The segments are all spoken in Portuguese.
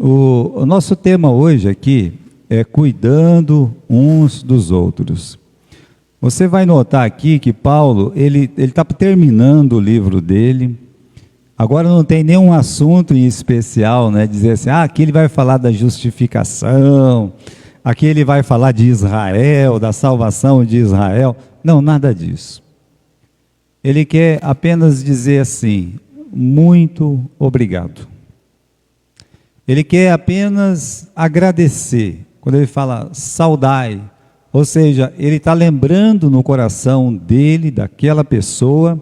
O nosso tema hoje aqui é cuidando uns dos outros. Você vai notar aqui que Paulo, ele está terminando o livro dele. Agora não tem nenhum assunto em especial, né? Dizer assim, aqui ele vai falar da justificação, aqui ele vai falar de Israel, da salvação de Israel. Não, nada disso. Ele quer apenas dizer assim, muito obrigado. Ele quer apenas agradecer. Quando ele fala saudai, ou seja, ele está lembrando no coração dele, daquela pessoa,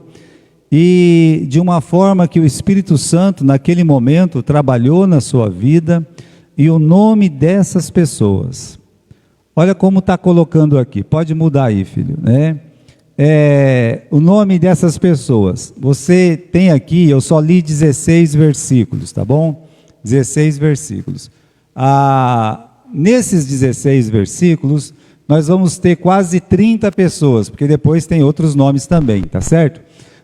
e de uma forma que o Espírito Santo, naquele momento, trabalhou na sua vida, e o nome dessas pessoas. Olha como está colocando aqui, pode mudar aí, filho, né? O nome dessas pessoas, você tem aqui, eu só li 16 versículos, tá bom? 16 versículos. Nesses 16 versículos, nós vamos ter quase 30 pessoas, porque depois tem outros nomes também, tá certo?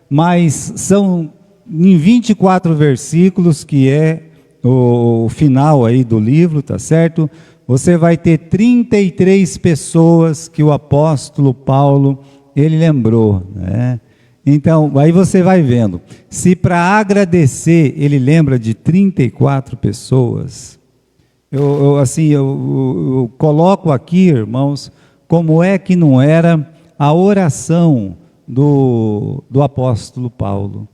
Mas são em 24 versículos, que é o final aí do livro, tá certo? Você vai ter 33 pessoas que o apóstolo Paulo, ele lembrou, né? Então, aí você vai vendo, se para agradecer ele lembra de 34 pessoas, eu coloco aqui, irmãos, como é que não era a oração do apóstolo Paulo.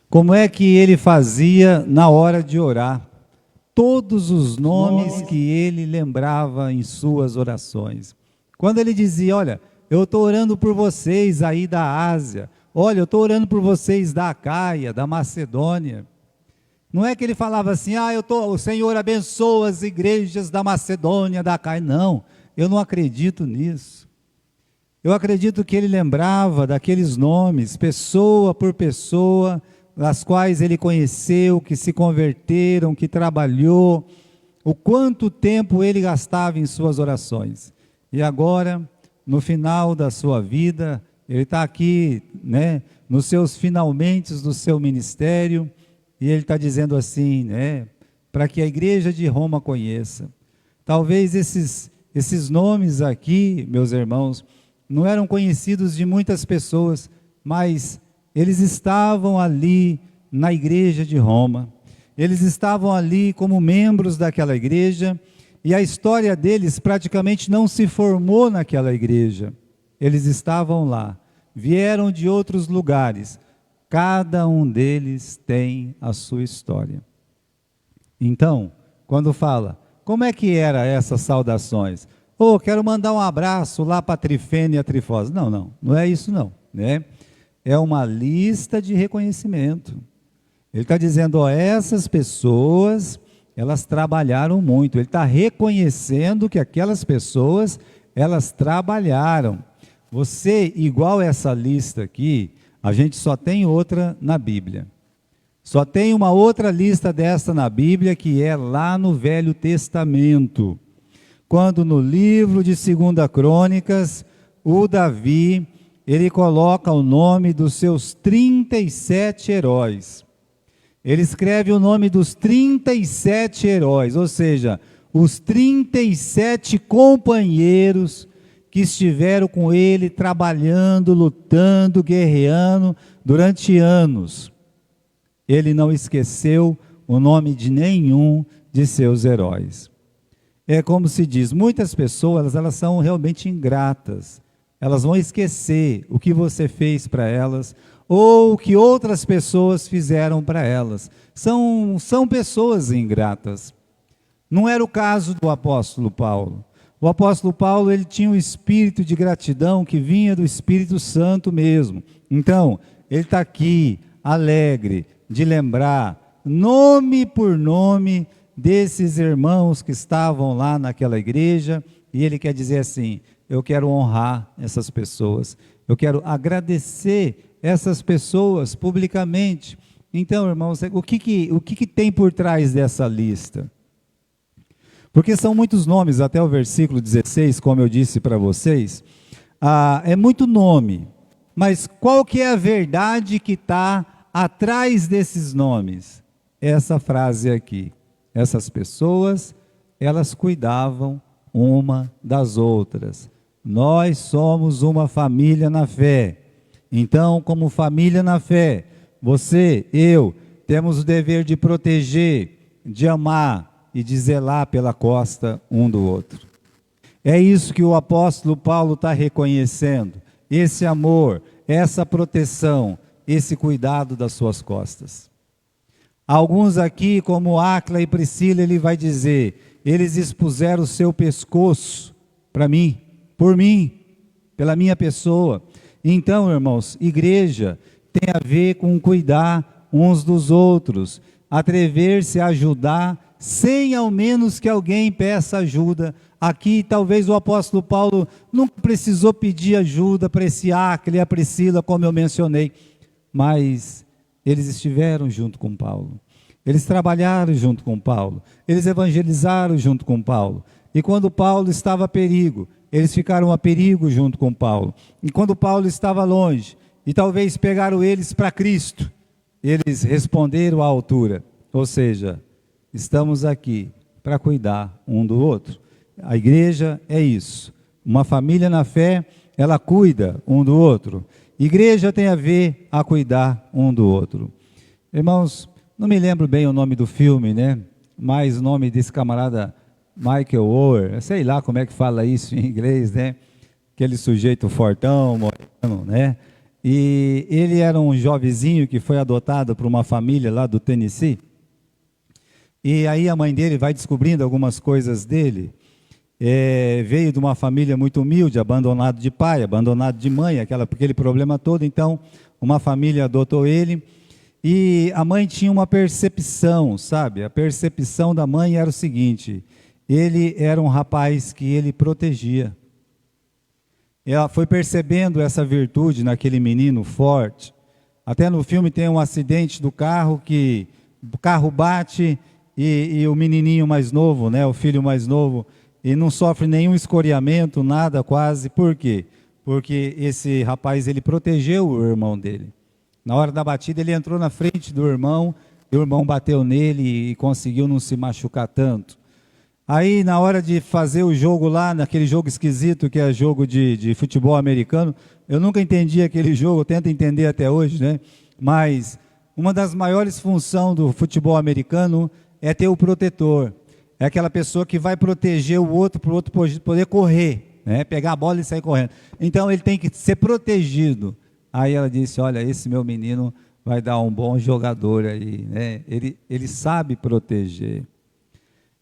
Como é que ele fazia na hora de orar? Todos os nomes que ele lembrava em suas orações. Quando ele dizia, olha, eu estou orando por vocês aí da Ásia, olha, eu estou orando por vocês da Acaia, da Macedônia. Não é que ele falava assim, o Senhor abençoa as igrejas da Macedônia, da Acaia. Não, eu não acredito nisso. Eu acredito que ele lembrava daqueles nomes, pessoa por pessoa, das quais ele conheceu, que se converteram, que trabalhou, o quanto tempo ele gastava em suas orações. E agora, no final da sua vida, ele está aqui, né, nos seus finalmente do seu ministério, e ele está dizendo assim, né, para que a igreja de Roma conheça. Talvez esses nomes aqui, meus irmãos, não eram conhecidos de muitas pessoas, mas eles estavam ali na igreja de Roma. Eles estavam ali como membros daquela igreja, e a história deles praticamente não se formou naquela igreja. Eles estavam lá, vieram de outros lugares, cada um deles tem a sua história. Então, quando fala, como é que eram essas saudações? Quero mandar um abraço lá para a Trifena e a Trifosa. Não é isso não, né? É uma lista de reconhecimento. Ele está dizendo, essas pessoas, elas trabalharam muito. Ele está reconhecendo que aquelas pessoas, elas trabalharam. Você, igual essa lista aqui, a gente só tem outra na Bíblia. Só tem uma outra lista dessa na Bíblia, que é lá no Velho Testamento. Quando no livro de 2 Crônicas, o Davi, ele coloca o nome dos seus 37 heróis. Ele escreve o nome dos 37 heróis, ou seja, os 37 companheiros que estiveram com ele, trabalhando, lutando, guerreando durante anos. Ele não esqueceu o nome de nenhum de seus heróis. É como se diz, muitas pessoas, elas são realmente ingratas. Elas vão esquecer o que você fez para elas, ou o que outras pessoas fizeram para elas. São pessoas ingratas. Não era o caso do apóstolo Paulo. O apóstolo Paulo, ele tinha um espírito de gratidão que vinha do Espírito Santo mesmo. Então, ele está aqui, alegre, de lembrar, nome por nome, desses irmãos que estavam lá naquela igreja, e ele quer dizer assim, eu quero honrar essas pessoas, eu quero agradecer essas pessoas publicamente. Então, irmãos, o que tem por trás dessa lista? Porque são muitos nomes, até o versículo 16, como eu disse para vocês, é muito nome, mas qual que é a verdade que está atrás desses nomes? Essa frase aqui, essas pessoas, elas cuidavam uma das outras. Nós somos uma família na fé. Então, como família na fé, você, eu, temos o dever de proteger, de amar e de zelar pela costa um do outro. É isso que o apóstolo Paulo está reconhecendo, esse amor, essa proteção, esse cuidado das suas costas. Alguns aqui, como Áquila e Priscila, ele vai dizer, eles expuseram o seu pescoço para mim, por mim, pela minha pessoa. Então, irmãos, igreja tem a ver com cuidar uns dos outros, atrever-se a ajudar, sem ao menos que alguém peça ajuda. Aqui, talvez o apóstolo Paulo nunca precisou pedir ajuda para esse Áquila e a Priscila, como eu mencionei, mas eles estiveram junto com Paulo. Eles trabalharam junto com Paulo, eles evangelizaram junto com Paulo. E quando Paulo estava a perigo, eles ficaram a perigo junto com Paulo. E quando Paulo estava longe, e talvez pegaram eles para Cristo, eles responderam à altura. Ou seja, estamos aqui para cuidar um do outro. A igreja é isso. Uma família na fé, ela cuida um do outro. Igreja tem a ver a cuidar um do outro. Irmãos, não me lembro bem o nome do filme, né? Mas o nome desse camarada Michael Oher, sei lá como é que fala isso em inglês, né? Aquele sujeito fortão, moreno, né? E ele era um jovenzinho que foi adotado por uma família lá do Tennessee. E aí a mãe dele vai descobrindo algumas coisas dele. Veio de uma família muito humilde, abandonado de pai, abandonado de mãe, aquele problema todo. Então, uma família adotou ele. E a mãe tinha uma percepção, sabe? A percepção da mãe era o seguinte: ele era um rapaz que ele protegia. Ela foi percebendo essa virtude naquele menino forte. Até no filme tem um acidente do carro, que o carro bate e o menininho mais novo, né, o filho mais novo, e não sofre nenhum escoriamento, nada quase. Por quê? Porque esse rapaz, ele protegeu o irmão dele. Na hora da batida, ele entrou na frente do irmão, e o irmão bateu nele e conseguiu não se machucar tanto. Aí, na hora de fazer o jogo lá, naquele jogo esquisito que é jogo de futebol americano, eu nunca entendi aquele jogo, eu tento entender até hoje, né? Mas uma das maiores funções do futebol americano é ter o protetor. É aquela pessoa que vai proteger o outro para o outro poder correr, né? Pegar a bola e sair correndo. Então, ele tem que ser protegido. Aí ela disse, olha, esse meu menino vai dar um bom jogador aí, né? Ele sabe proteger.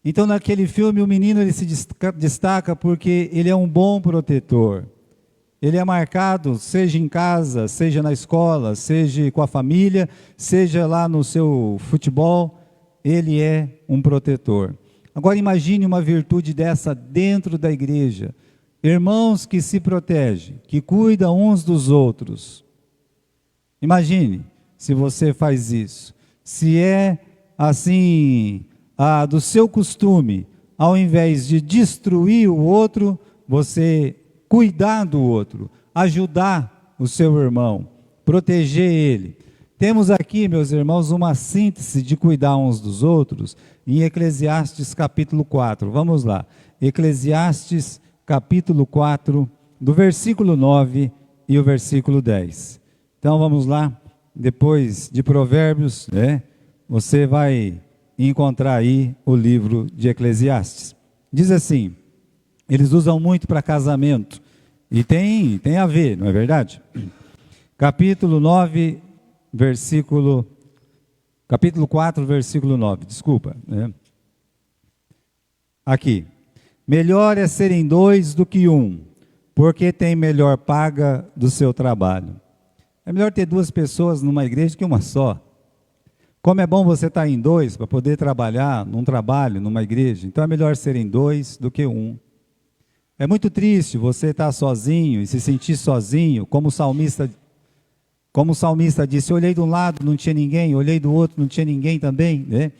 Então, naquele filme, o menino ele se destaca porque ele é um bom protetor. Ele é marcado, seja em casa, seja na escola, seja com a família, seja lá no seu futebol, ele é um protetor. Agora, imagine uma virtude dessa dentro da igreja. Irmãos que se protegem, que cuidam uns dos outros. Imagine se você faz isso. Se é assim, do seu costume, ao invés de destruir o outro, você cuidar do outro, ajudar o seu irmão, proteger ele. Temos aqui, meus irmãos, uma síntese de cuidar uns dos outros em Eclesiastes capítulo 4. Vamos lá. Eclesiastes capítulo 4, do versículo 9 e o versículo 10. Então vamos lá, depois de Provérbios, né, você vai encontrar aí o livro de Eclesiastes. Diz assim, eles usam muito para casamento, e tem a ver, não é verdade? Capítulo 4, versículo 9, desculpa. Né? Aqui. Melhor é serem dois do que um, porque tem melhor paga do seu trabalho. É melhor ter duas pessoas numa igreja que uma só. Como é bom você estar em dois para poder trabalhar num trabalho, numa igreja. Então é melhor serem dois do que um. É muito triste você estar sozinho e se sentir sozinho, como o salmista disse, olhei de um lado, não tinha ninguém, olhei do outro, não tinha ninguém também, né?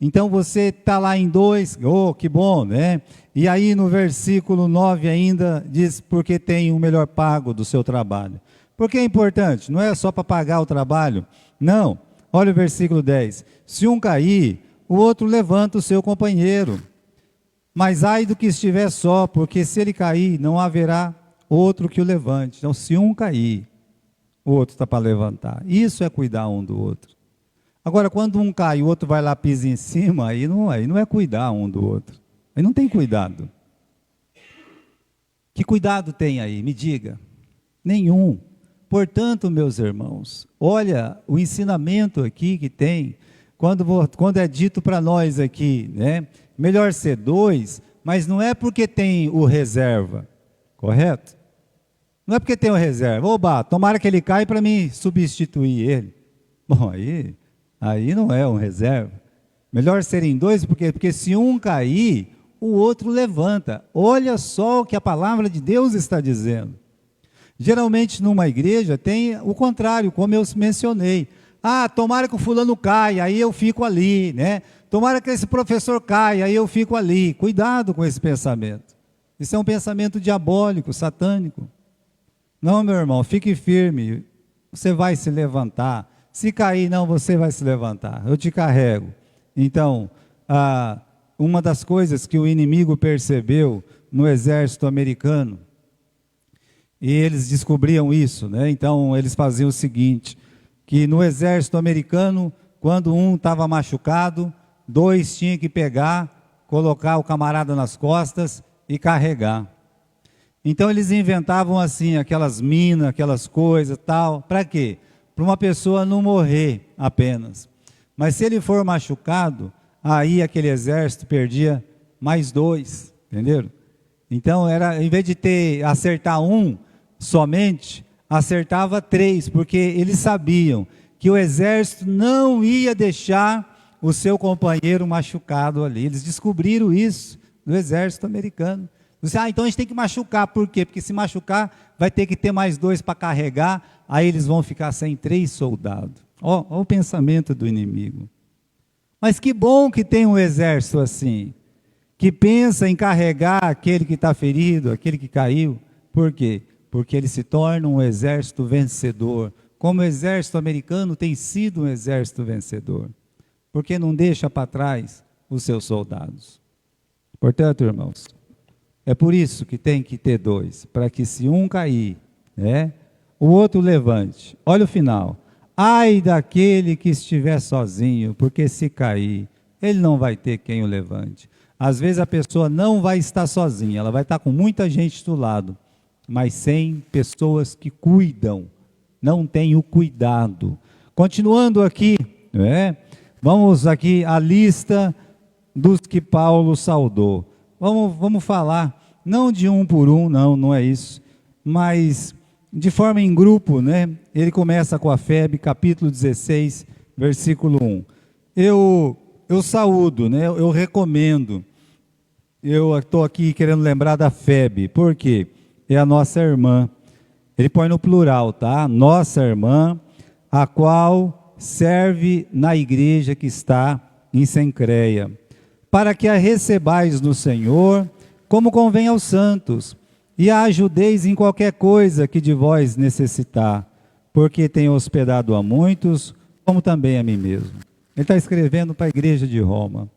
Então você está lá em dois, oh, que bom, né? E aí no versículo 9 ainda diz, porque tem um melhor pago do seu trabalho. Por que é importante? Não é só para pagar o trabalho, não. Olha o versículo 10, se um cair, o outro levanta o seu companheiro. Mas ai do que estiver só, porque se ele cair, não haverá outro que o levante. Então, se um cair, o outro está para levantar. Isso é cuidar um do outro. Agora, quando um cai e o outro vai lá, pisa em cima, aí não é cuidar um do outro. Aí não tem cuidado. Que cuidado tem aí? Me diga. Nenhum. Portanto, meus irmãos, olha o ensinamento aqui que tem, quando é dito para nós aqui, né? Melhor ser dois, mas não é porque tem o reserva, correto? Não é porque tem o reserva. Oba, tomara que ele caia para mim substituir ele. Bom, aí não é um reserva. Melhor serem dois, porque se um cair, o outro levanta. Olha só o que a palavra de Deus está dizendo. Geralmente numa igreja tem o contrário, como eu mencionei. Ah, tomara que o fulano caia, aí eu fico ali, né? Tomara que esse professor caia, aí eu fico ali. Cuidado com esse pensamento. Isso é um pensamento diabólico, satânico. Não, meu irmão, fique firme. Você vai se levantar. Se cair, não, você vai se levantar. Eu te carrego. Então, uma das coisas que o inimigo percebeu no exército americano, e eles descobriam isso, né? Então eles faziam o seguinte, que no exército americano, quando um estava machucado, dois tinham que pegar, colocar o camarada nas costas e carregar. Então eles inventavam assim, aquelas minas, aquelas coisas tal, para quê? Para uma pessoa não morrer apenas. Mas se ele for machucado, aí aquele exército perdia mais dois, entenderam? Então era, em vez de acertar um somente, acertava três, porque eles sabiam que o exército não ia deixar o seu companheiro machucado ali. Eles descobriram isso no exército americano. Então a gente tem que machucar, por quê? Porque se machucar, vai ter que ter mais dois para carregar, aí eles vão ficar sem 3 soldados. Ó o pensamento do inimigo. Mas que bom que tem um exército assim, que pensa em carregar aquele que está ferido, aquele que caiu. Por quê? Porque ele se torna um exército vencedor, como o exército americano tem sido um exército vencedor, porque não deixa para trás os seus soldados. Portanto, irmãos, é por isso que tem que ter dois, para que se um cair, né, o outro levante. Olha o final. Ai daquele que estiver sozinho, porque se cair, ele não vai ter quem o levante. Às vezes a pessoa não vai estar sozinha, ela vai estar com muita gente do lado, mas sem pessoas que cuidam, não tem o cuidado. Continuando aqui, né, vamos aqui à lista dos que Paulo saudou. Vamos falar, não de um por um, não é isso, mas de forma em grupo, né? Ele começa com a Febe, capítulo 16, versículo 1. Eu saúdo, né? Eu recomendo. Eu estou aqui querendo lembrar da Febe, por quê? É a nossa irmã. Ele põe no plural, tá? Nossa irmã, a qual serve na igreja que está em Cencreia, para que a recebais no Senhor, como convém aos santos, e a ajudeis em qualquer coisa que de vós necessitar, porque tenho hospedado a muitos, como também a mim mesmo. Ele está escrevendo para a igreja de Roma.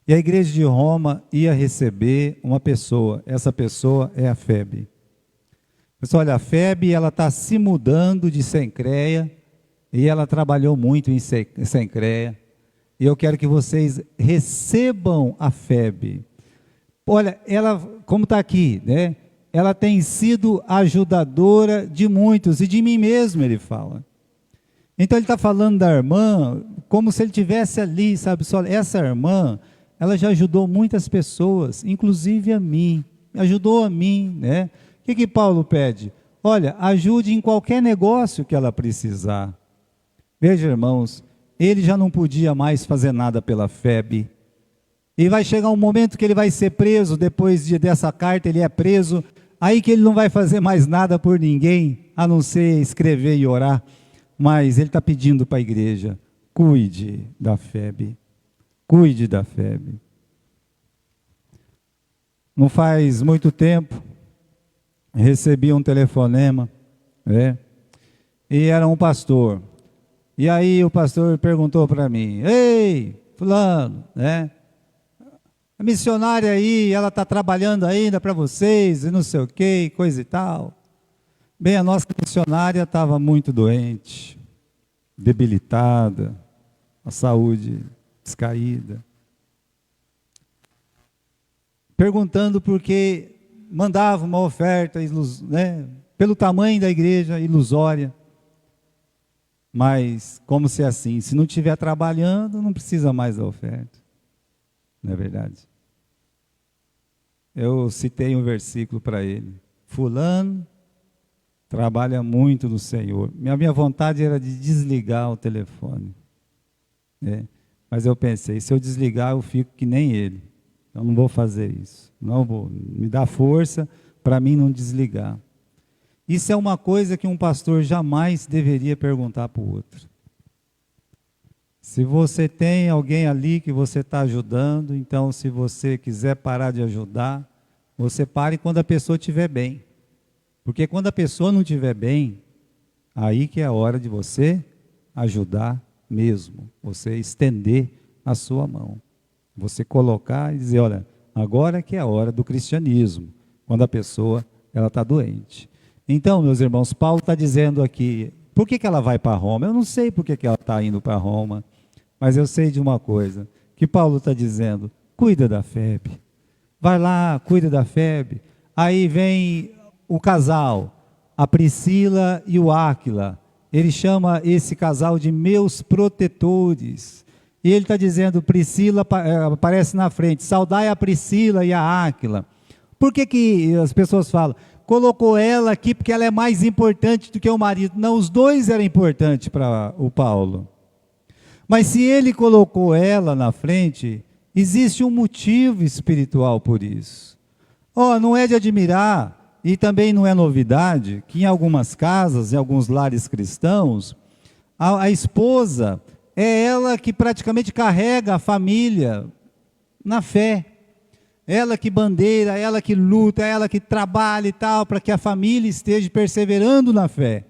E a igreja de Roma ia receber uma pessoa, essa pessoa é a Febe. Pessoal, olha, a Febe, ela está se mudando de Cencreia, e ela trabalhou muito em Cencreia, e eu quero que vocês recebam a Febe. Olha, ela, como está aqui, né? Ela tem sido ajudadora de muitos, e de mim mesmo, ele fala. Então ele está falando da irmã, como se ele estivesse ali, sabe? Só, essa irmã, ela já ajudou muitas pessoas, inclusive a mim, ajudou a mim, né? O que Paulo pede? Olha, ajude em qualquer negócio que ela precisar. Veja, irmãos, ele já não podia mais fazer nada pela Febe. E vai chegar um momento que ele vai ser preso, depois dessa carta ele é preso, aí que ele não vai fazer mais nada por ninguém, a não ser escrever e orar. Mas ele está pedindo para a igreja, cuide da Febe. Cuide da Febe. Não faz muito tempo, recebi um telefonema, né? E era um pastor. E aí o pastor perguntou para mim, ei, fulano, né? A missionária aí, ela está trabalhando ainda para vocês, e não sei o que, coisa e tal. Bem, a nossa missionária estava muito doente, debilitada, a saúde descaída. Perguntando por que mandava uma oferta, né, pelo tamanho da igreja, ilusória. Mas, como se assim, se não estiver trabalhando, não precisa mais da oferta. Não é verdade? Eu citei um versículo para ele. Fulano trabalha muito no Senhor. Minha vontade era de desligar o telefone. Né? Mas eu pensei, se eu desligar, eu fico que nem ele. Eu não vou fazer isso. Não vou. Me dá força para mim não desligar. Isso é uma coisa que um pastor jamais deveria perguntar para o outro. Se você tem alguém ali que você está ajudando, então se você quiser parar de ajudar, você pare quando a pessoa estiver bem. Porque quando a pessoa não estiver bem, aí que é a hora de você ajudar mesmo. Você estender a sua mão. Você colocar e dizer, olha, agora que é a hora do cristianismo, quando a pessoa está doente. Então, meus irmãos, Paulo está dizendo aqui, por que ela vai para Roma? Eu não sei por que ela está indo para Roma, mas eu sei de uma coisa, que Paulo está dizendo, cuida da Febe, vai lá, cuida da Febe. Aí vem o casal, a Priscila e o Áquila, ele chama esse casal de meus protetores, e ele está dizendo, Priscila aparece na frente, saudai a Priscila e a Áquila. Por que as pessoas falam, colocou ela aqui porque ela é mais importante do que o marido? Não, os dois eram importantes para o Paulo. Mas se ele colocou ela na frente, existe um motivo espiritual por isso. Não é de admirar, e também não é novidade, que em algumas casas, em alguns lares cristãos, a esposa é ela que praticamente carrega a família na fé. Ela que bandeira, ela que luta, ela que trabalha e tal, para que a família esteja perseverando na fé.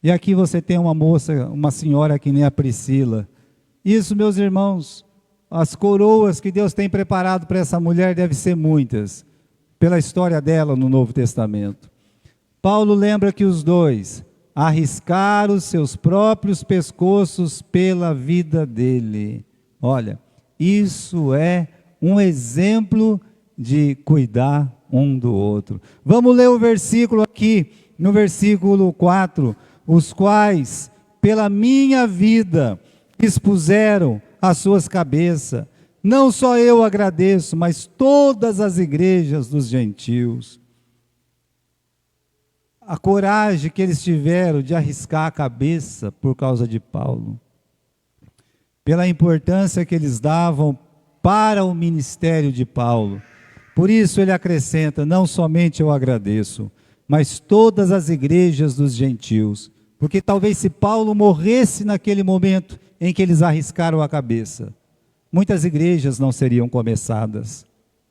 E aqui você tem uma moça, uma senhora que nem a Priscila. Isso, meus irmãos, as coroas que Deus tem preparado para essa mulher devem ser muitas, pela história dela no Novo Testamento. Paulo lembra que os dois arriscaram os seus próprios pescoços pela vida dele. Olha, isso é um exemplo de cuidar um do outro. Vamos ler o versículo aqui, no versículo 4. Os quais, pela minha vida, expuseram as suas cabeças. Não só eu agradeço, mas todas as igrejas dos gentios. A coragem que eles tiveram de arriscar a cabeça por causa de Paulo. Pela importância que eles davam para o ministério de Paulo. Por isso ele acrescenta, não somente eu agradeço, mas todas as igrejas dos gentios. Porque talvez se Paulo morresse naquele momento em que eles arriscaram a cabeça, muitas igrejas não seriam começadas.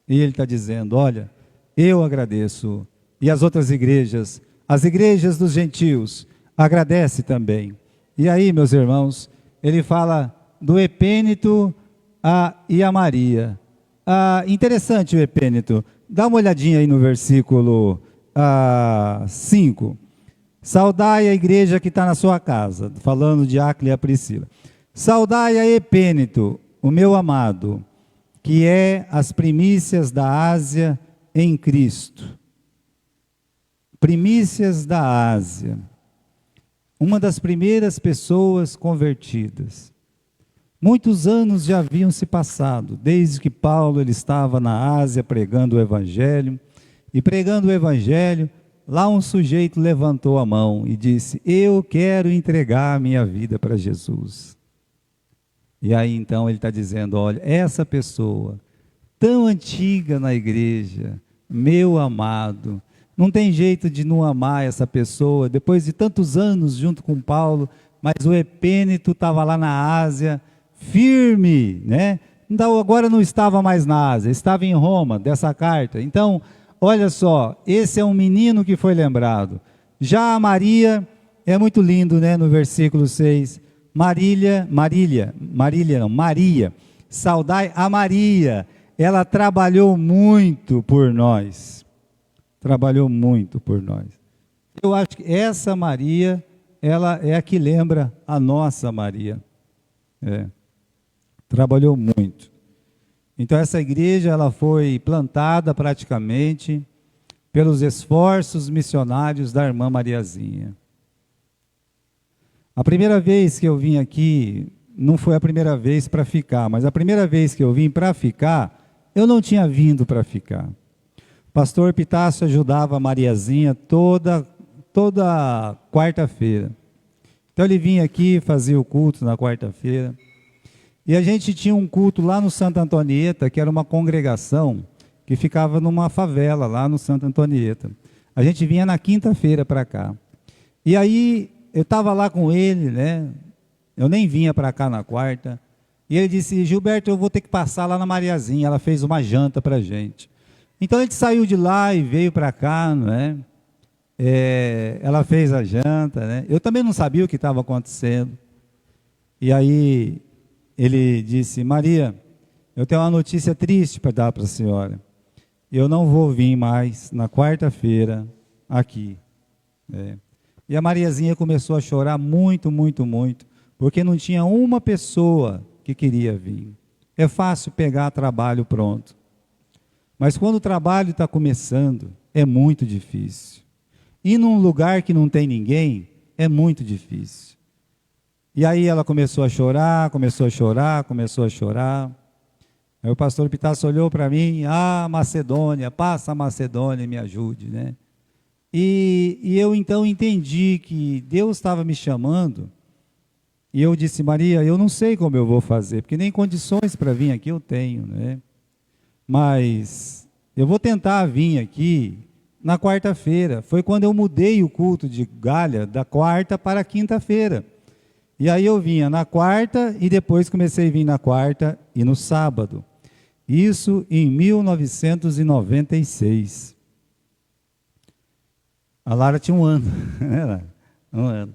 E ele está dizendo, olha, eu agradeço. E as outras igrejas, as igrejas dos gentios, agradece também. E aí, meus irmãos, ele fala do Epêneto e a Maria. Interessante o Epêneto. Dá uma olhadinha aí no versículo 5. Saudai a igreja que está na sua casa, falando de Áquila e a Priscila. Saudai a Epêneto, o meu amado, que é as primícias da Ásia em Cristo. Primícias da Ásia. Uma das primeiras pessoas convertidas. Muitos anos já haviam se passado, desde que Paulo ele estava na Ásia pregando o Evangelho. E pregando o Evangelho, lá um sujeito levantou a mão e disse, eu quero entregar a minha vida para Jesus. E aí então ele está dizendo, olha, essa pessoa tão antiga na igreja, meu amado, não tem jeito de não amar essa pessoa, depois de tantos anos junto com Paulo, mas o Epêneto estava lá na Ásia, firme, né? Então, agora não estava mais na Ásia, estava em Roma, dessa carta. Então, olha só, esse é um menino que foi lembrado. Já a Maria, é muito lindo, né, no versículo 6, Maria, saudai a Maria, ela trabalhou muito por nós. Trabalhou muito por nós. Eu acho que essa Maria, ela é a que lembra a nossa Maria. Trabalhou muito. Então essa igreja, ela foi plantada praticamente pelos esforços missionários da irmã Mariazinha. A primeira vez que eu vim aqui, não foi a primeira vez para ficar, mas a primeira vez que eu vim para ficar, eu não tinha vindo para ficar. O pastor Epitácio ajudava a Mariazinha toda quarta-feira. Então ele vinha aqui, fazia o culto na quarta-feira. E a gente tinha um culto lá no Santa Antonieta, que era uma congregação que ficava numa favela lá no Santa Antonieta. A gente vinha na quinta-feira para cá. E aí eu estava lá com ele, né? Eu nem vinha para cá na quarta. E ele disse: Gilberto, eu vou ter que passar lá na Mariazinha. Ela fez uma janta para a gente. Então a gente saiu de lá e veio para cá, né? Ela fez a janta, né? Eu também não sabia o que estava acontecendo. E aí ele disse: Maria, eu tenho uma notícia triste para dar para a senhora. Eu não vou vir mais na quarta-feira aqui. E a Mariazinha começou a chorar muito, muito, muito, porque não tinha uma pessoa que queria vir. É fácil pegar trabalho pronto. Mas quando o trabalho está começando, é muito difícil. E num lugar que não tem ninguém, é muito difícil. E aí ela começou a chorar, começou a chorar, começou a chorar. Aí o pastor Epitácio olhou para mim: Macedônia, passa a Macedônia e me ajude, né? E eu então entendi que Deus estava me chamando. E eu disse: Maria, eu não sei como eu vou fazer, porque nem condições para vir aqui eu tenho, né? Mas eu vou tentar vir aqui na quarta-feira. Foi quando eu mudei o culto de Galha da quarta para a quinta-feira. E aí eu vinha na quarta e depois comecei a vir na quarta e no sábado. Isso em 1996. A Lara tinha um ano, né, Lara? Um ano.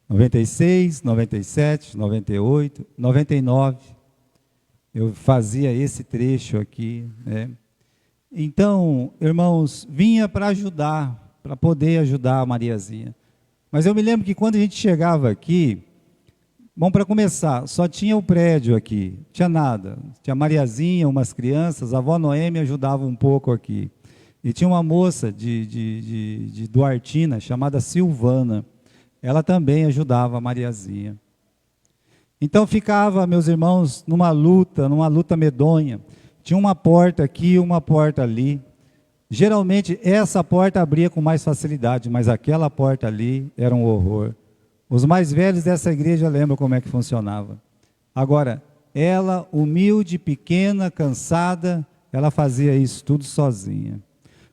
96, 97, 98, 99. Eu fazia esse trecho aqui, né? Então, irmãos, vinha para ajudar, para poder ajudar a Mariazinha. Mas eu me lembro que quando a gente chegava aqui, bom, para começar, só tinha o prédio aqui, tinha nada. Tinha a Mariazinha, umas crianças, a avó Noêmia ajudava um pouco aqui. E tinha uma moça de Duartina, chamada Silvana. Ela também ajudava a Mariazinha. Então ficava, meus irmãos, numa luta medonha. Tinha uma porta aqui, uma porta ali. Geralmente essa porta abria com mais facilidade, mas aquela porta ali era um horror. Os mais velhos dessa igreja lembram como é que funcionava. Agora, ela, humilde, pequena, cansada, ela fazia isso tudo sozinha.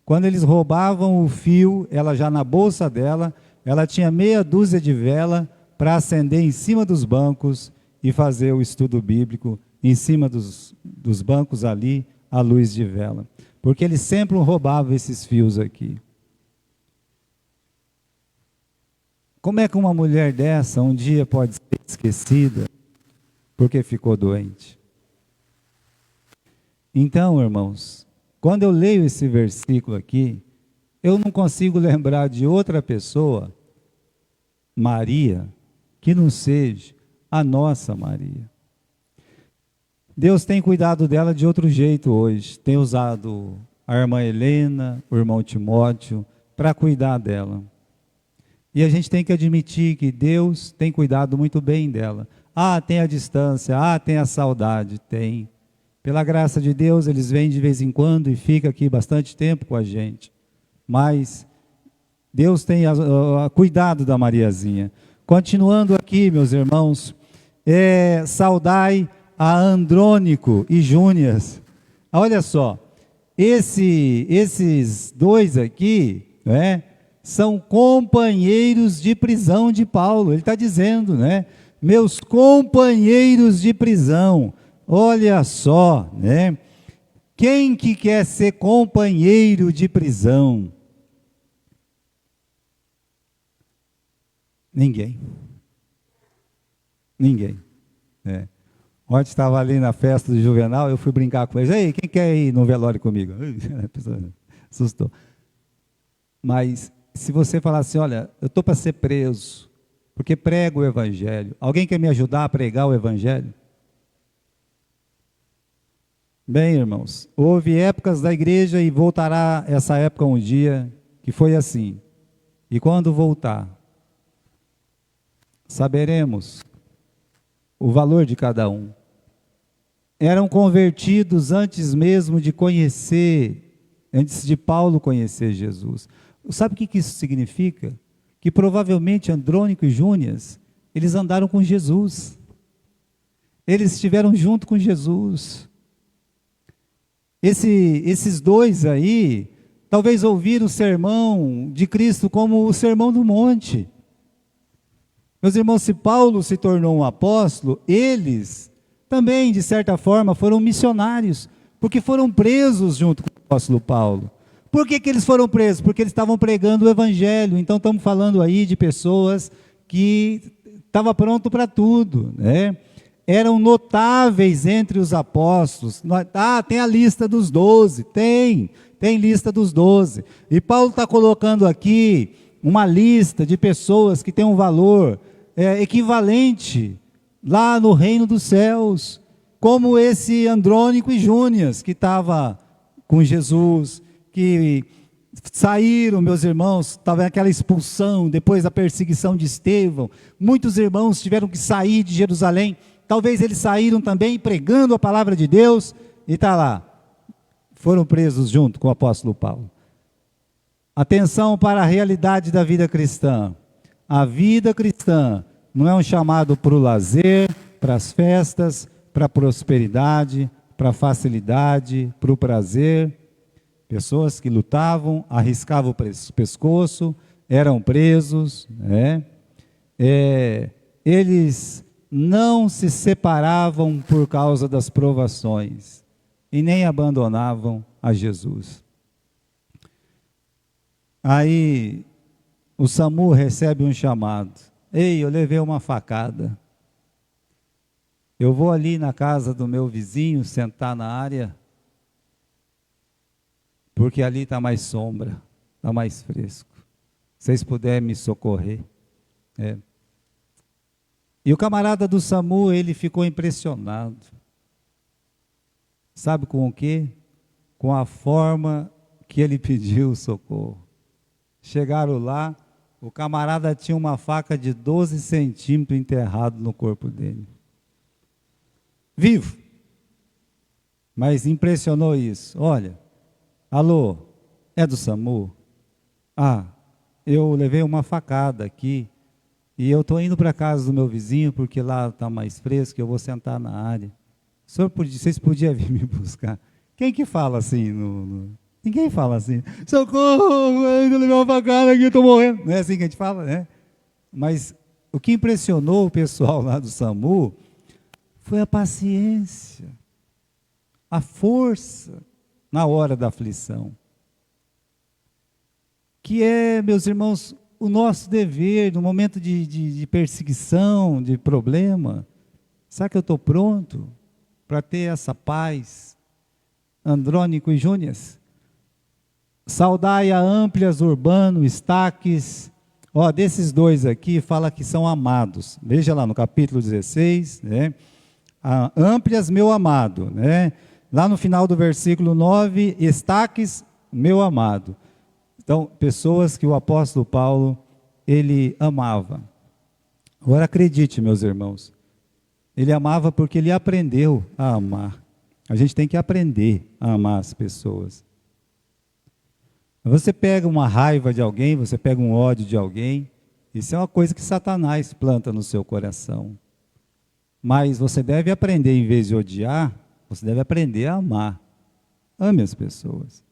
Quando eles roubavam o fio, ela já na bolsa dela, ela tinha meia dúzia de vela para acender em cima dos bancos e fazer o estudo bíblico em cima dos bancos ali, à luz de vela. Porque eles sempre roubavam esses fios aqui. Como é que uma mulher dessa um dia pode ser esquecida porque ficou doente? Então, irmãos, quando eu leio esse versículo aqui, eu não consigo lembrar de outra pessoa, Maria, que não seja a nossa Maria. Deus tem cuidado dela de outro jeito hoje. Tem usado a irmã Helena, o irmão Timóteo, para cuidar dela. E a gente tem que admitir que Deus tem cuidado muito bem dela. Tem a distância, tem a saudade, tem. Pela graça de Deus, eles vêm de vez em quando e ficam aqui bastante tempo com a gente. Mas Deus tem cuidado da Mariazinha. Continuando aqui, meus irmãos, saudai a Andrônico e Júnias. Olha só, esses dois aqui, né, são companheiros de prisão de Paulo. Ele está dizendo, né, meus companheiros de prisão. Olha só, né? Quem que quer ser companheiro de prisão? Ninguém. Ninguém. É. Ontem estava ali na festa do Juvenal, eu fui brincar com eles. Ei, quem quer ir no velório comigo? A pessoa assustou. Mas se você falar assim, olha, eu estou para ser preso, porque prego o Evangelho. Alguém quer me ajudar a pregar o Evangelho? Bem, irmãos, houve épocas da igreja e voltará essa época um dia que foi assim. E quando voltar, saberemos o valor de cada um. Eram convertidos antes mesmo de conhecer, antes de Paulo conhecer Jesus. Sabe o que isso significa? Que provavelmente Andrônico e Júnias, eles andaram com Jesus. Eles estiveram junto com Jesus. Esses dois aí, talvez ouviram o sermão de Cristo como o sermão do monte. Meus irmãos, se Paulo se tornou um apóstolo, eles também, de certa forma, foram missionários, porque foram presos junto com o apóstolo Paulo. Por que eles foram presos? Porque eles estavam pregando o Evangelho. Então estamos falando aí de pessoas que estavam pronto para tudo, né? Eram notáveis entre os apóstolos. Tem a lista dos 12, tem lista dos 12. E Paulo está colocando aqui uma lista de pessoas que têm um valor equivalente lá no reino dos céus, como esse Andrônico e Júnias, que estava com Jesus, que saíram, meus irmãos, estava naquela expulsão, depois da perseguição de Estevão, muitos irmãos tiveram que sair de Jerusalém, talvez eles saíram também pregando a palavra de Deus, e está lá, foram presos junto com o apóstolo Paulo. Atenção para a realidade da vida cristã. A vida cristã não é um chamado para o lazer, para as festas, para a prosperidade, para a facilidade, para o prazer. Pessoas que lutavam, arriscavam o pescoço, eram presos, né? Eles não se separavam por causa das provações e nem abandonavam a Jesus. Aí o SAMU recebe um chamado. Ei, eu levei uma facada. Eu vou ali na casa do meu vizinho sentar na área, porque ali está mais sombra, está mais fresco. Se vocês puderem me socorrer. E o camarada do SAMU, ele ficou impressionado. Sabe com o quê? Com a forma que ele pediu o socorro. Chegaram lá, o camarada tinha uma faca de 12 centímetros enterrado no corpo dele. Vivo. Mas impressionou isso. Olha, alô, é do SAMU? Eu levei uma facada aqui e eu estou indo para a casa do meu vizinho porque lá está mais fresco, eu vou sentar na área. Vocês podiam vir me buscar? Quem que fala assim? Ninguém fala assim. Socorro, eu levei uma facada aqui, eu estou morrendo. Não é assim que a gente fala, né? Mas o que impressionou o pessoal lá do SAMU foi a paciência, a força na hora da aflição. Que é, meus irmãos, o nosso dever no momento de perseguição, de problema. Será que eu estou pronto para ter essa paz? Andrônico e Júnias. Saudai a Amplias, Urbano, Estaques. Desses dois aqui, fala que são amados. Veja lá no capítulo 16, né? Amplias, meu amado, né? Lá no final do versículo 9, Estaques, meu amado. Então, pessoas que o apóstolo Paulo, ele amava. Agora acredite, meus irmãos, ele amava porque ele aprendeu a amar. A gente tem que aprender a amar as pessoas. Você pega uma raiva de alguém, você pega um ódio de alguém, isso é uma coisa que Satanás planta no seu coração. Mas você deve aprender, em vez de odiar, você deve aprender a amar. Ame as pessoas.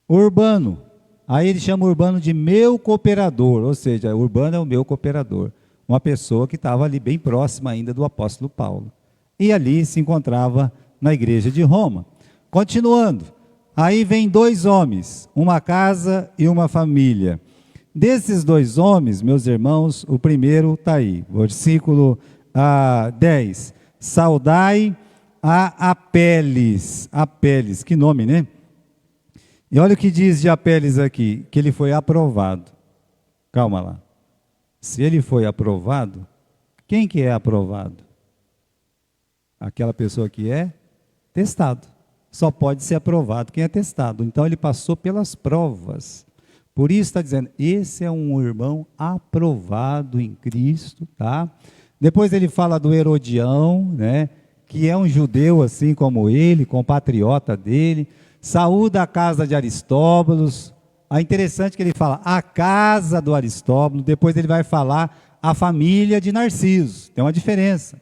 Urbano, aí ele chama Urbano de meu cooperador, ou seja, Urbano é o meu cooperador. Uma pessoa que estava ali bem próxima ainda do apóstolo Paulo. E ali se encontrava na igreja de Roma. Continuando. Aí vem dois homens, uma casa e uma família. Desses dois homens, meus irmãos, o primeiro está aí, versículo 10. Saudai a Apeles. Apeles, que nome, né? E olha o que diz de Apeles aqui, que ele foi aprovado. Calma lá. Se ele foi aprovado, quem que é aprovado? Aquela pessoa que é testado. Só pode ser aprovado quem é testado. Então ele passou pelas provas. Por isso está dizendo, esse é um irmão aprovado em Cristo, tá? Depois ele fala do Herodião, né? Que é um judeu assim como ele, compatriota dele. Saúda a casa de Aristóbulos. É interessante que ele fala a casa do Aristóbulo, depois ele vai falar a família de Narciso. Tem uma diferença.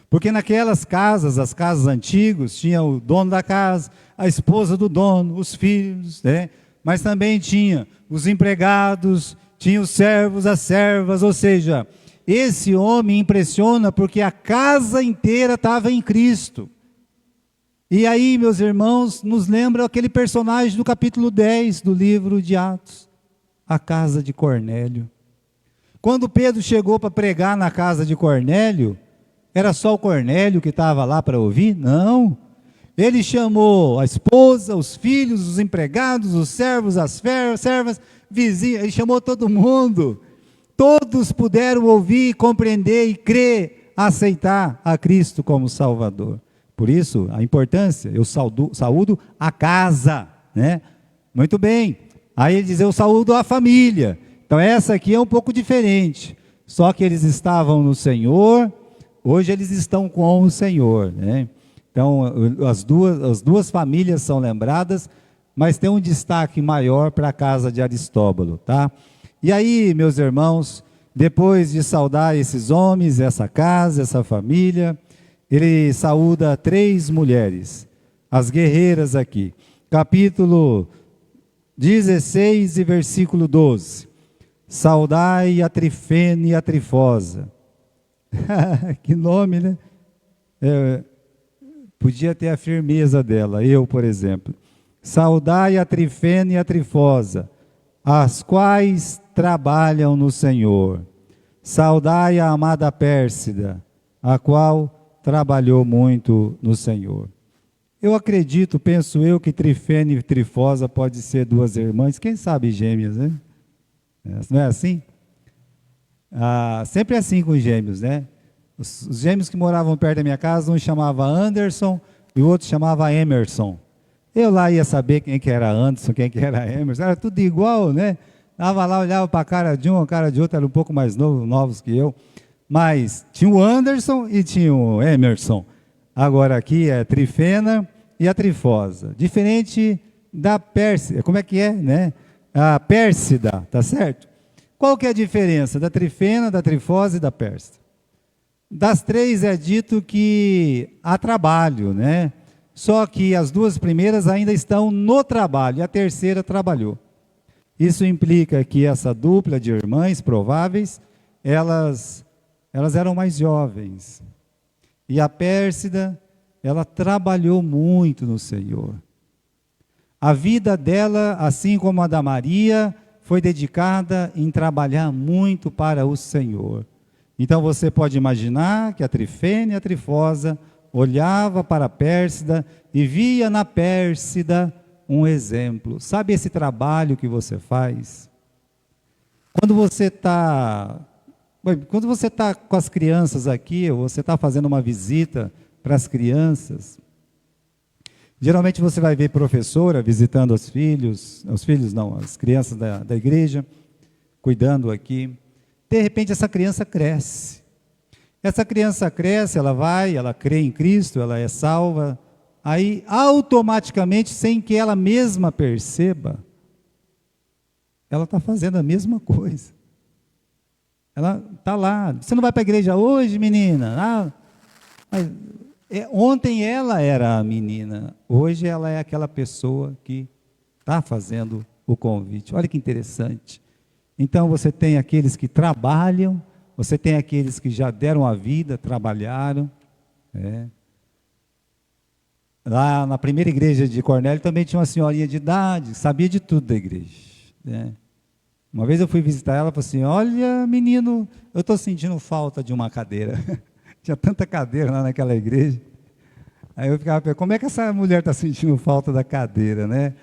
Porque naquelas casas, as casas antigas, tinha o dono da casa, a esposa do dono, os filhos, né? Mas também tinha os empregados, tinha os servos, as servas, ou seja, esse homem impressiona porque a casa inteira estava em Cristo. E aí, meus irmãos, nos lembra aquele personagem do capítulo 10 do livro de Atos, a casa de Cornélio. Quando Pedro chegou para pregar na casa de Cornélio, era só o Cornélio que estava lá para ouvir? Não. Ele chamou a esposa, os filhos, os empregados, os servos, as servas, vizinhos, ele chamou todo mundo. Todos puderam ouvir, compreender e crer, aceitar a Cristo como Salvador. Por isso, a importância, eu saúdo a casa, né? Muito bem. Aí ele diz, eu saúdo a família. Então essa aqui é um pouco diferente. Só que eles estavam no Senhor, hoje eles estão com o Senhor, né? Então as duas famílias são lembradas, mas tem um destaque maior para a casa de Aristóbulo, tá? E aí, meus irmãos, depois de saudar esses homens, essa casa, essa família, ele saúda 3 mulheres, as guerreiras aqui. Capítulo 16 e versículo 12. Saudai a Trifena e a Trifosa. Que nome, né? Podia ter a firmeza dela, eu, por exemplo. Saudai a Trifena e a Trifosa, as quais trabalham no Senhor. Saudai a amada Pérsida, a qual trabalhou muito no Senhor. Eu acredito, penso eu, que Trifena e Trifosa pode ser 2 irmãs, quem sabe gêmeas, né? Não é assim? Sempre é assim com os gêmeos, né? Os gêmeos que moravam perto da minha casa, um chamava Anderson e o outro chamava Emerson. Eu lá ia saber quem que era Anderson, quem que era Emerson, era tudo igual, né? Estava lá, olhava para a cara de um, a cara de outro, era um pouco mais novos que eu. Mas tinha o Anderson e tinha o Emerson. Agora aqui é Trifena e a Trifosa. Diferente da Pérsida. Como é que é, né? A Pérsida, tá certo? Qual que é a diferença da Trifena, da Trifosa e da Pérsida? Das 3 é dito que há trabalho, né? Só que as 2 primeiras ainda estão no trabalho, e a terceira trabalhou. Isso implica que essa dupla de irmãs prováveis, elas eram mais jovens. E a Pérsida, ela trabalhou muito no Senhor. A vida dela, assim como a da Maria, foi dedicada em trabalhar muito para o Senhor. Então você pode imaginar que a Trifena e a Trifosa olhava para a Pérsida e via na Pérsida um exemplo. Sabe esse trabalho que você faz? Quando você está com as crianças aqui, ou você está fazendo uma visita para as crianças, geralmente você vai ver professora visitando os filhos não, as crianças da igreja, cuidando aqui. De repente essa criança cresce. Essa criança cresce, ela crê em Cristo, ela é salva. Aí, automaticamente, sem que ela mesma perceba, ela está fazendo a mesma coisa. Ela está lá. Você não vai para a igreja hoje, menina? Ontem ela era a menina. Hoje ela é aquela pessoa que está fazendo o convite. Olha que interessante. Então, você tem aqueles que trabalham, você tem aqueles que já deram a vida, trabalharam. Lá na primeira igreja de Cornélio também tinha uma senhorinha de idade, sabia de tudo da igreja, né? Uma vez eu fui visitar ela e falei assim, olha menino, eu estou sentindo falta de uma cadeira. Tinha tanta cadeira lá naquela igreja. Aí eu ficava pensando, como é que essa mulher está sentindo falta da cadeira, né?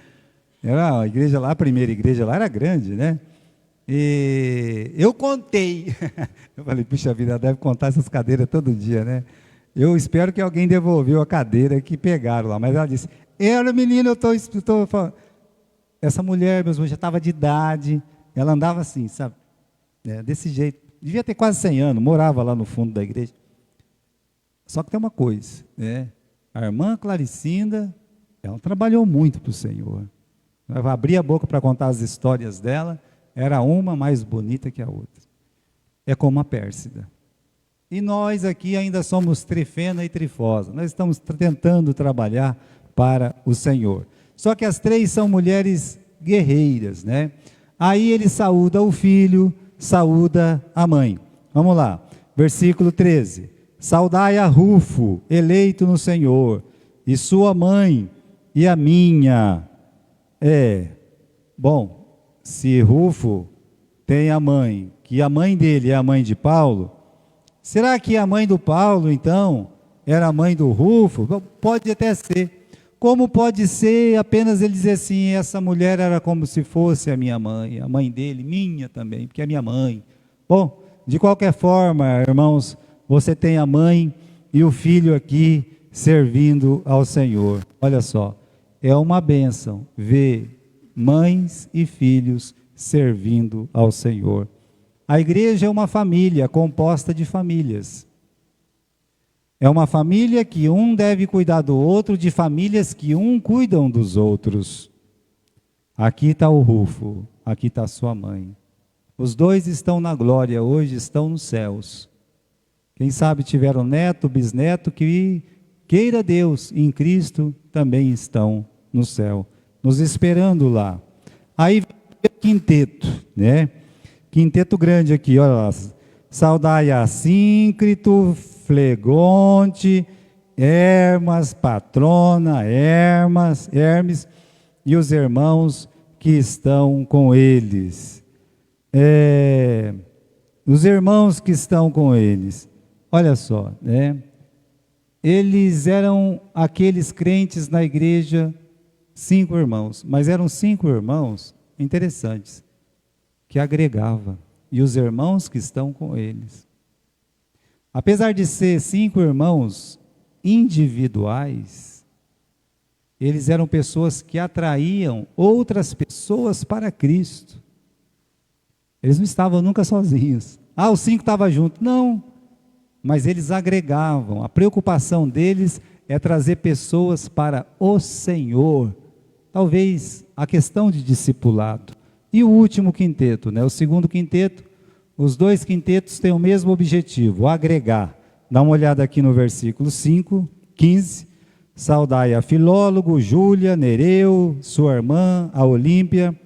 Era a igreja lá, a primeira igreja lá era grande, né? E eu contei. Eu falei, puxa vida, ela deve contar essas cadeiras todo dia, né? Eu espero que alguém devolveu a cadeira que pegaram lá. Mas ela disse, era menino, eu estou falando. Essa mulher, meus irmãos, já estava de idade. Ela andava assim, sabe? Desse jeito. Devia ter quase 100 anos, morava lá no fundo da igreja. Só que tem uma coisa, né? A irmã Claricinda, ela trabalhou muito para o Senhor. Ela abria a boca para contar as histórias dela, era uma mais bonita que a outra. É como a Pérsida. E nós aqui ainda somos Trifena e Trifosa. Nós estamos tentando trabalhar para o Senhor. Só que as três são mulheres guerreiras, né? Aí ele saúda o filho, saúda a mãe. Vamos lá, versículo 13. Saudai a Rufo, eleito no Senhor, e sua mãe, e a minha. Bom, se Rufo tem a mãe, que a mãe dele é a mãe de Paulo, será que a mãe do Paulo, então, era a mãe do Rufo? Pode até ser. Como pode ser apenas ele dizer assim, essa mulher era como se fosse a minha mãe, a mãe dele, minha também, porque é minha mãe. Bom, de qualquer forma, irmãos, você tem a mãe e o filho aqui servindo ao Senhor. Olha só, é uma bênção ver mães e filhos servindo ao Senhor. A igreja é uma família composta de famílias. É uma família que um deve cuidar do outro, de famílias que um cuidam dos outros. Aqui está o Rufo, aqui está a sua mãe. Os dois estão na glória, hoje estão nos céus. Quem sabe tiveram neto, bisneto, que queira Deus, em Cristo também estão no céu, nos esperando lá. Aí vem o quinteto, né? Quinteto grande aqui, olha lá. Saudai a Síncrito, Flegonte, Hermas, Patrona, Hermes e os irmãos que estão com eles. Os irmãos que estão com eles. Olha só, né? Eles eram aqueles crentes na igreja, 5 irmãos, mas eram 5 irmãos interessantes, que agregava, e os irmãos que estão com eles. Apesar de ser 5 irmãos individuais, eles eram pessoas que atraíam outras pessoas para Cristo. Eles não estavam nunca sozinhos. Os 5 estavam juntos. Não, mas eles agregavam. A preocupação deles é trazer pessoas para o Senhor. Talvez a questão de discipulado. E o último quinteto, né? O segundo quinteto, os 2 quintetos têm o mesmo objetivo, agregar. Dá uma olhada aqui no versículo 5, 15. Saudai a Filólogo, Júlia, Nereu, sua irmã, a Olímpia,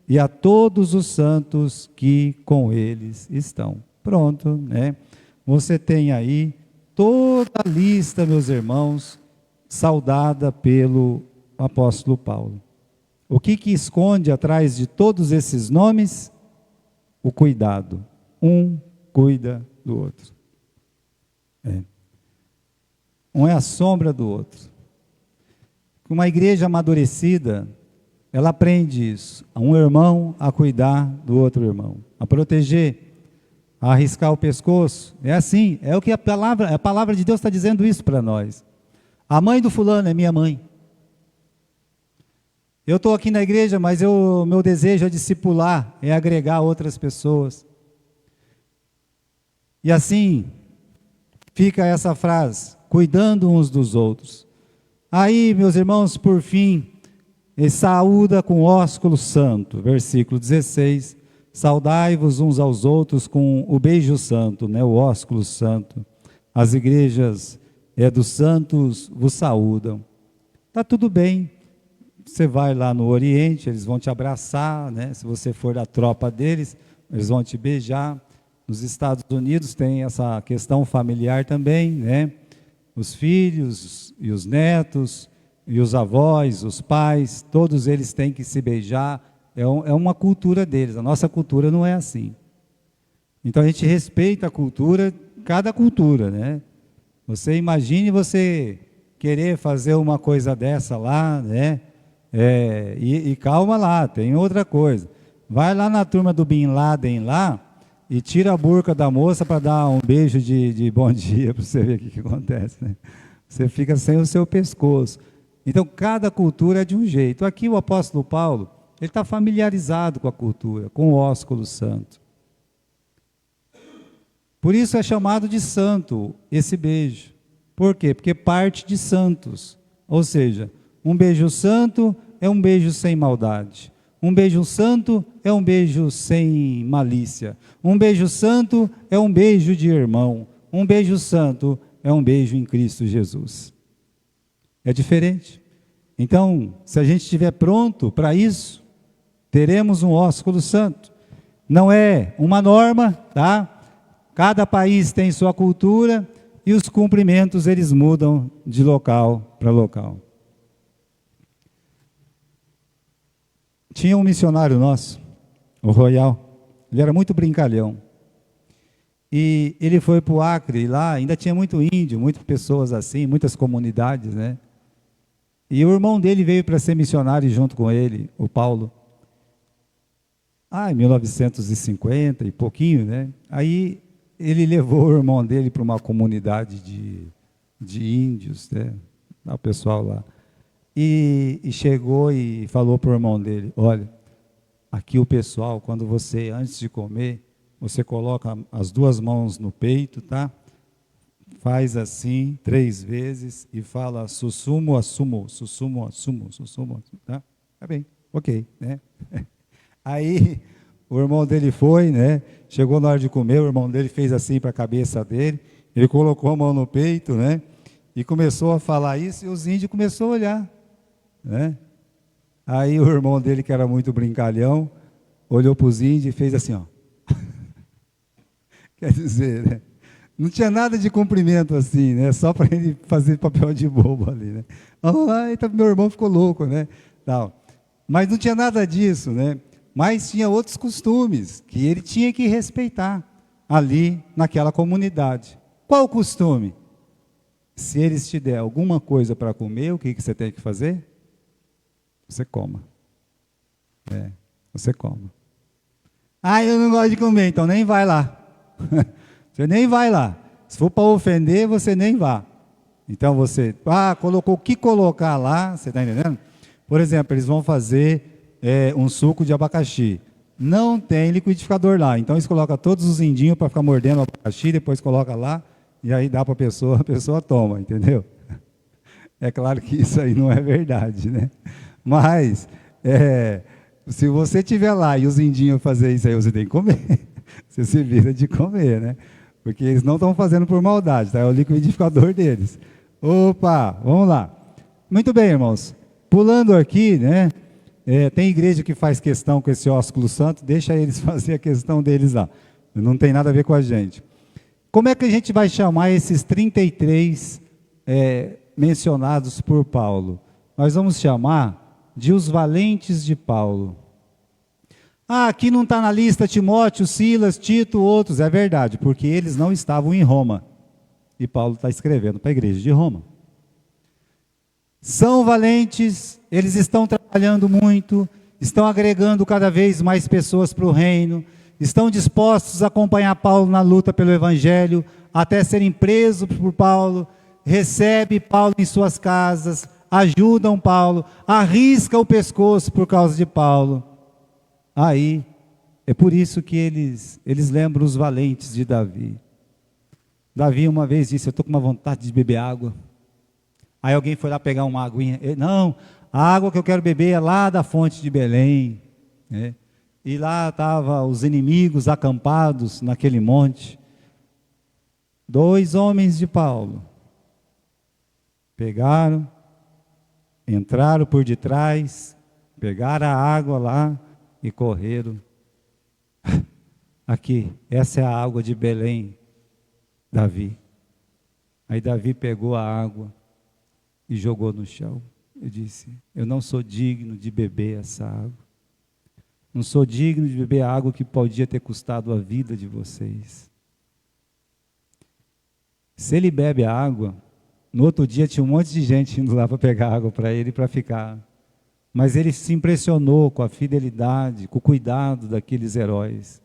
e a todos os santos que com eles estão. Pronto, né? Você tem aí toda a lista, meus irmãos, saudada pelo apóstolo Paulo. O que esconde atrás de todos esses nomes? O cuidado. Um cuida do outro. Um é a sombra do outro. Uma igreja amadurecida, ela aprende isso. Um irmão a cuidar do outro irmão, a proteger, a arriscar o pescoço. É assim, é o que a palavra de Deus está dizendo isso para nós. A mãe do fulano é minha mãe. Eu estou aqui na igreja, mas meu desejo é discipular, é agregar outras pessoas. E assim, fica essa frase, cuidando uns dos outros. Aí, meus irmãos, por fim, ele saúda com ósculo santo, versículo 16, saudai-vos uns aos outros com o beijo santo, né, o ósculo santo. As igrejas dos santos vos saúdam. Está tudo bem, você vai lá no Oriente, eles vão te abraçar, né? Se você for da tropa deles, eles vão te beijar. Nos Estados Unidos tem essa questão familiar também, né? Os filhos e os netos, e os avós, os pais, todos eles têm que se beijar, é uma cultura deles, a nossa cultura não é assim. Então a gente respeita a cultura, cada cultura, né? Você imagine você querer fazer uma coisa dessa lá, né? E calma lá, tem outra coisa. Vai lá na turma do Bin Laden lá e tira a burca da moça para dar um beijo de bom dia para você ver o que acontece, né? Você fica sem o seu pescoço. Então cada cultura é de um jeito. Aqui o apóstolo Paulo, ele está familiarizado com a cultura, com o ósculo santo. Por isso é chamado de santo esse beijo. Por quê? Porque parte de santos. Ou seja, um beijo santo é um beijo sem maldade. Um beijo santo é um beijo sem malícia. Um beijo santo é um beijo de irmão. Um beijo santo é um beijo em Cristo Jesus. É diferente. Então, se a gente estiver pronto para isso, teremos um ósculo santo. Não é uma norma, tá? Cada país tem sua cultura e os cumprimentos eles mudam de local para local. Tinha um missionário nosso, o Royal, ele era muito brincalhão. E ele foi para o Acre, e lá ainda tinha muito índio, muitas pessoas assim, muitas comunidades, né? E o irmão dele veio para ser missionário junto com ele, o Paulo. Em 1950 e pouquinho, né? Aí ele levou o irmão dele para uma comunidade de índios, né? O pessoal lá. E chegou e falou para o irmão dele, olha, aqui o pessoal, quando você, antes de comer, você coloca as duas mãos no peito, tá? Faz assim 3 vezes e fala sussumo, assumo, sussumo, assumo, sussumo, tá? Tá bem, ok, né? Aí o irmão dele foi, né? Chegou na hora de comer, o irmão dele fez assim para a cabeça dele, ele colocou a mão no peito, né? E começou a falar isso, e os índios começaram a olhar, né? Aí o irmão dele, que era muito brincalhão, olhou para os índios e fez assim, ó. Quer dizer, né? Não tinha nada de cumprimento assim, né? Só para ele fazer papel de bobo ali, né? Então meu irmão ficou louco, né? Tal. Mas não tinha nada disso, né? Mas tinha outros costumes que ele tinha que respeitar ali naquela comunidade. Qual o costume? Se eles te der alguma coisa para comer, o que você tem que fazer? Você coma. Você coma. Eu não gosto de comer, então nem vai lá. Você nem vai lá. Se for para ofender, você nem vá. Então você, colocou o que colocar lá, você está entendendo? Por exemplo, eles vão fazer um suco de abacaxi. Não tem liquidificador lá, então eles colocam todos os indinhos para ficar mordendo o abacaxi, depois coloca lá, e aí dá para a pessoa toma, entendeu? É claro que isso aí não é verdade, né? Mas, se você estiver lá e os indinhos fazer isso aí, você tem que comer. Você se vira de comer, né? Porque eles não estão fazendo por maldade, tá? É o liquidificador deles. Opa, vamos lá. Muito bem, irmãos. Pulando aqui, né? Tem igreja que faz questão com esse ósculo santo, deixa eles fazer a questão deles lá. Não tem nada a ver com a gente. Como é que a gente vai chamar esses 33 mencionados por Paulo? Nós vamos chamar de os valentes de Paulo. Aqui não está na lista Timóteo, Silas, Tito, outros. É verdade, porque eles não estavam em Roma. E Paulo está escrevendo para a igreja de Roma. São valentes, eles estão trabalhando muito, estão agregando cada vez mais pessoas para o reino, estão dispostos a acompanhar Paulo na luta pelo Evangelho, até serem presos por Paulo, recebe Paulo em suas casas, ajudam Paulo, arrisca o pescoço por causa de Paulo. Aí, é por isso que eles lembram os valentes de Davi. Davi uma vez disse, eu estou com uma vontade de beber água. Aí alguém foi lá pegar uma aguinha. Não, a água que eu quero beber é lá da fonte de Belém. Né? E lá estavam os inimigos acampados naquele monte. 2 homens de Paulo pegaram, entraram por detrás, pegaram a água lá e correram. Aqui, essa é a água de Belém, Davi. Aí Davi pegou a água e jogou no chão. Eu disse, eu não sou digno de beber essa água. Não sou digno de beber água que podia ter custado a vida de vocês. Se ele bebe a água, no outro dia tinha um monte de gente indo lá para pegar água para ele, para ficar. Mas ele se impressionou com a fidelidade, com o cuidado daqueles heróis.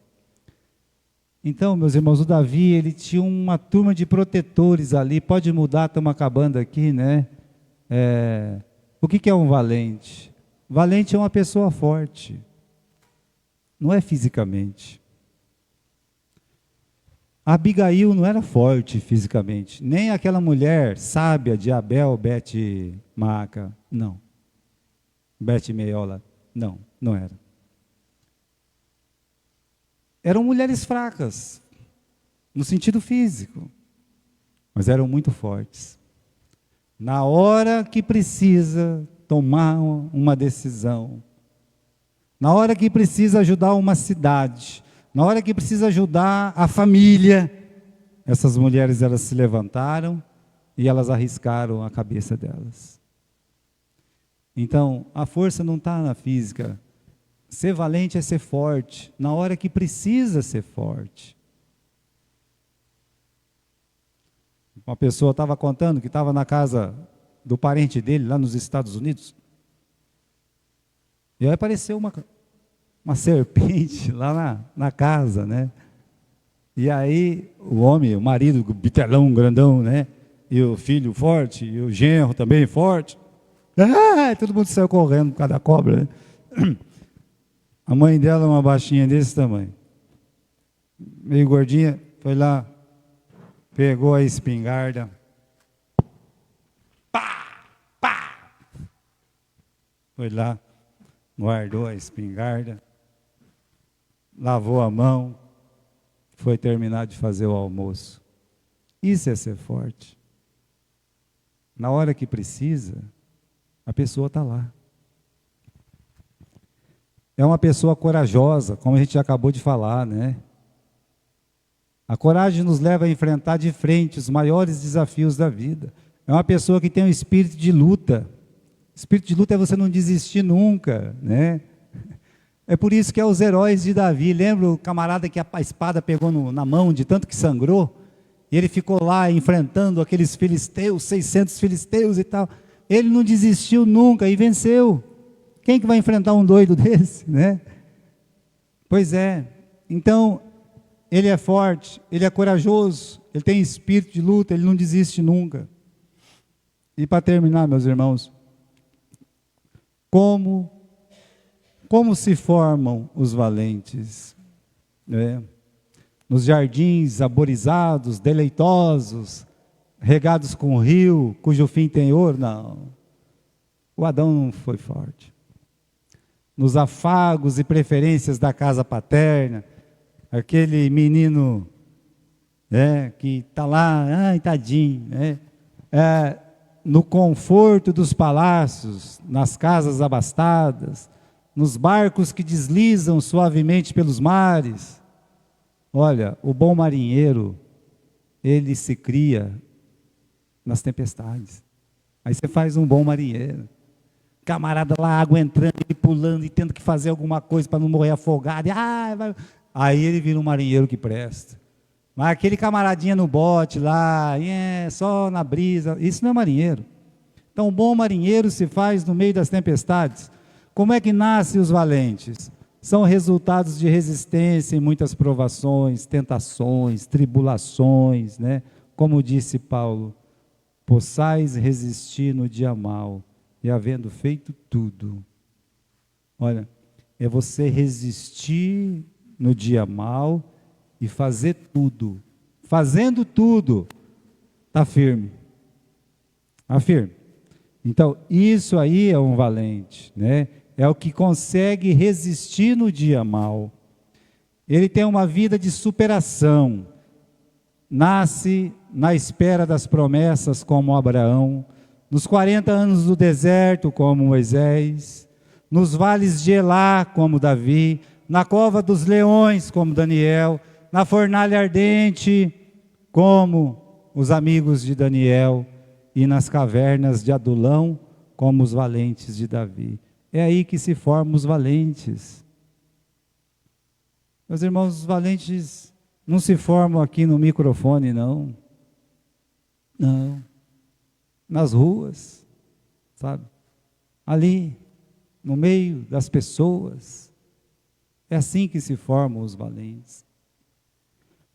Então, meus irmãos, o Davi, ele tinha uma turma de protetores ali. Pode mudar, estamos acabando aqui, né? O que é um valente? Valente é uma pessoa forte. Não é fisicamente. A Abigail não era forte fisicamente. Nem aquela mulher sábia de Abel, Bet-Maaca. Não. Bet-Meiola. Não, não era. Eram mulheres fracas, no sentido físico, mas eram muito fortes. Na hora que precisa tomar uma decisão, na hora que precisa ajudar uma cidade, na hora que precisa ajudar a família, essas mulheres, elas se levantaram e elas arriscaram a cabeça delas. Então, a força não está na física. Ser valente é ser forte, na hora que precisa ser forte. Uma pessoa estava contando que estava na casa do parente dele, lá nos Estados Unidos, e aí apareceu uma serpente lá na casa, né? E aí o homem, o marido, o bitelão grandão, né? E o filho forte, e o genro também forte. Todo mundo saiu correndo por causa da cobra, né? A mãe dela, uma baixinha desse tamanho, meio gordinha, foi lá, pegou a espingarda, pá! Foi lá, guardou a espingarda, lavou a mão, foi terminar de fazer o almoço. Isso é ser forte. Na hora que precisa, a pessoa está lá. É uma pessoa corajosa, como a gente já acabou de falar, né? A coragem nos leva a enfrentar de frente os maiores desafios da vida. É uma pessoa que tem um espírito de luta. Espírito de luta é você não desistir nunca, né? É por isso que é os heróis de Davi. Lembra o camarada que a espada pegou na mão de tanto que sangrou? E ele ficou lá enfrentando aqueles filisteus, 600 filisteus e tal. Ele não desistiu nunca e venceu. Quem que vai enfrentar um doido desse, né? Pois é. Então, ele é forte, ele é corajoso, ele tem espírito de luta, ele não desiste nunca. E para terminar, meus irmãos, como se formam os valentes? Nos jardins arborizados, deleitosos, regados com rio, cujo fim tem ouro? Não. O Adão não foi forte. Nos afagos e preferências da casa paterna, aquele menino que está lá, ai tadinho, no conforto dos palácios, nas casas abastadas, nos barcos que deslizam suavemente pelos mares. Olha, o bom marinheiro, ele se cria nas tempestades. Aí você faz um bom marinheiro. Camarada lá, água entrando, ele pulando e tendo que fazer alguma coisa para não morrer afogado. Aí ele vira um marinheiro que presta. Mas aquele camaradinha no bote lá, só na brisa, isso não é marinheiro. Então, um bom marinheiro se faz no meio das tempestades. Como é que nascem os valentes? São resultados de resistência em muitas provações, tentações, tribulações, né? Como disse Paulo, possais resistir no dia mau, e havendo feito tudo. Olha, é você resistir no dia mau e fazer tudo. Fazendo tudo, está firme. Está firme. Então, isso aí é um valente, né? É o que consegue resistir no dia mau. Ele tem uma vida de superação. Nasce na espera das promessas como Abraão, nos 40 anos do deserto como Moisés, nos vales de Elá como Davi, na cova dos leões como Daniel, na fornalha ardente como os amigos de Daniel e nas cavernas de Adulão como os valentes de Davi. É aí que se formam os valentes. Meus irmãos, os valentes não se formam aqui no microfone, não. Não. Nas ruas, sabe? Ali, no meio das pessoas. É assim que se formam os valentes.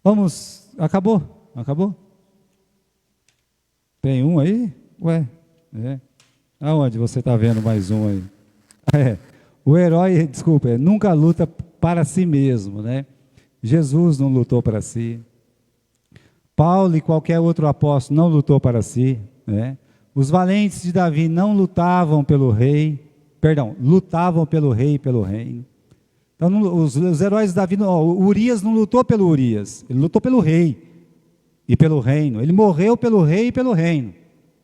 Vamos, acabou? Acabou? Tem um aí? Ué, aonde você está vendo mais um aí? O herói, desculpa, nunca luta para si mesmo, né? Jesus não lutou para si. Paulo e qualquer outro apóstolo não lutou para si, né? Os valentes de Davi não lutavam pelo rei, lutavam pelo rei e pelo reino. Então, os heróis de Davi, Urias não lutou pelo Urias, ele lutou pelo rei e pelo reino. Ele morreu pelo rei e pelo reino,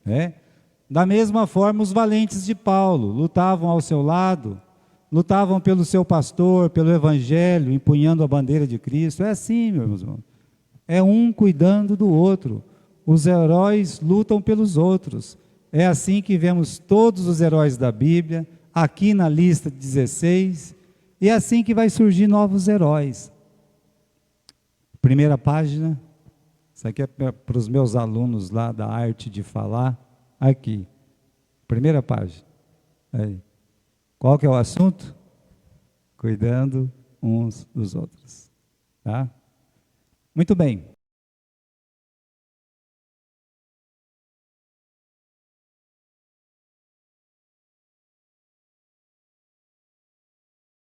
né? Da mesma forma, os valentes de Paulo lutavam ao seu lado, lutavam pelo seu pastor, pelo evangelho, empunhando a bandeira de Cristo. É assim, meus irmãos. É um cuidando do outro. Os heróis lutam pelos outros. É assim que vemos todos os heróis da Bíblia, aqui na lista de 16, e é assim que vai surgir novos heróis. Primeira página, isso aqui é para os meus alunos lá da arte de falar, aqui, primeira página. Aí. Qual que é o assunto? Cuidando uns dos outros. Tá? Muito bem.